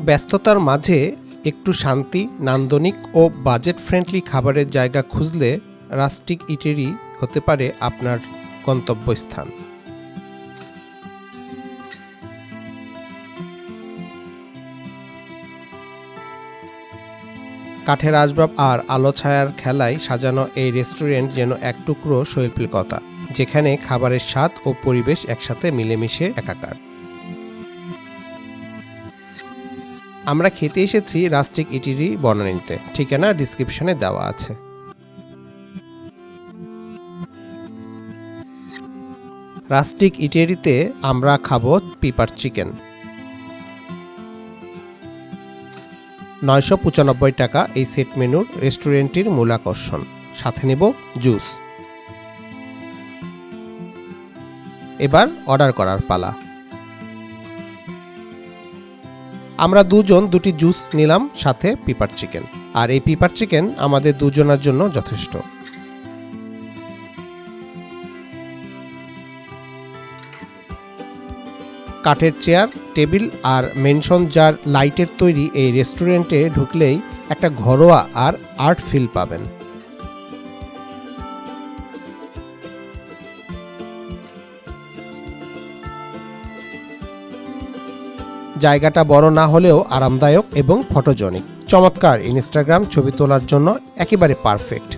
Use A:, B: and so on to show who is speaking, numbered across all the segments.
A: ব্যস্ততার মাঝে একটু শান্তি, নান্দনিক ও বাজেট ফ্রেন্ডলি খাবারের জায়গা খুঁজলে রাস্টিক ইটেরি হতে পারে আপনার গন্তব্যস্থান। কাঠের আসবাব আর আলো ছায়ার খেলায় সাজানো এই রেস্টুরেন্ট যেন এক টুকরো শৈল্পিকতা, যেখানে খাবারের স্বাদ ও পরিবেশ একসাথে মিলেমিশে একাকার। আমরা খেতে এসেছি রাস্টিক ইটেরি বনানীতে। ঠিকানা ডিসক্রিপশনে দেওয়া আছে। রাস্টিক ইটেরিতে আমরা খাবো পিপার চিকেন। 995 টাকা এই সেট মেনুর রেস্টুরেন্টটির মূল আকর্ষণ। সাথে নেব জুস। এবার অর্ডার করার পালা। আমরা দুজন দুটি জুস নিলাম, সাথে পিপার চিকেন। আর এই পিপার চিকেন আমাদের দুজনের জন্য যথেষ্ট। কাঠের চেয়ার, টেবিল আর মেনশন জার লাইটের তৈরি এই রেস্টুরেন্টে ঢুকলেই একটা ঘরোয়া আর আর্ট ফিল পাবেন। জায়গাটা বড় না হলেও আরামদায়ক এবং ফটোজেনিক। চমৎকার ইনস্টাগ্রাম ছবি তোলার জন্য একেবারে পারফেক্ট।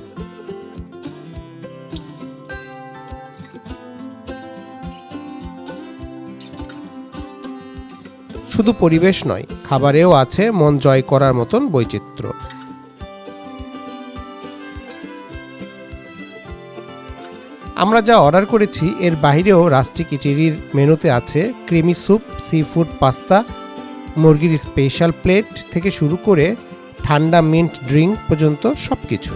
A: শুধু পরিবেশ নয়, খাবারেও আছে মন জয় করার মতন বৈচিত্র্য। আমরা যা অর্ডার করেছি এর বাইরেও রাস্টিক ইটেরির মেনুতে আছে creamy soup, sea food pasta, মুরগির স্পেশাল প্লেট থেকে শুরু করে ঠান্ডা মিন্ট ড্রিঙ্ক পর্যন্ত সবকিছু।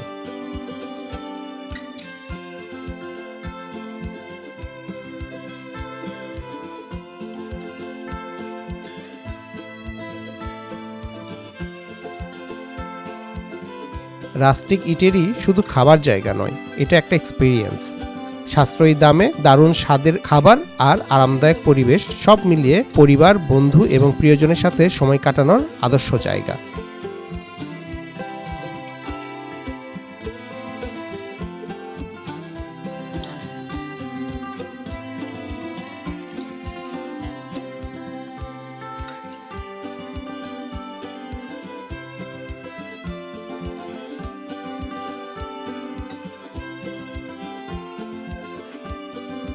A: রাস্টিক ইটেরি শুধু খাবার জায়গা নয়, এটা একটা এক্সপিরিয়েন্স। সাশ্রয়ী দামে দারুণ স্বাদের খাবার আর আরামদায়ক পরিবেশ, সব মিলিয়ে পরিবার, বন্ধু এবং প্রিয়জনের সাথে সময় কাটানোর আদর্শ জায়গা।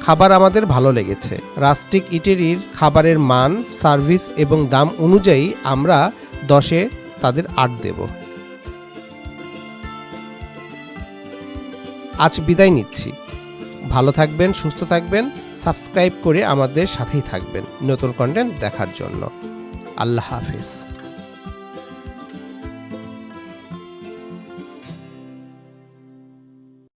A: খাবার আমাদের ভালো লেগেছে। রাস্টিক ইটেরির খাবারের মান, সার্ভিস এবং দাম অনুযায়ী আমরা 10-এ তাদের 8 দেব। আজ বিদায় নিচ্ছি। ভালো থাকবেন, সুস্থ থাকবেন, সাবস্ক্রাইব করে আমাদের সাথেই থাকবেন নতুন কন্টেন্ট দেখার জন্য। আল্লাহ হাফেজ।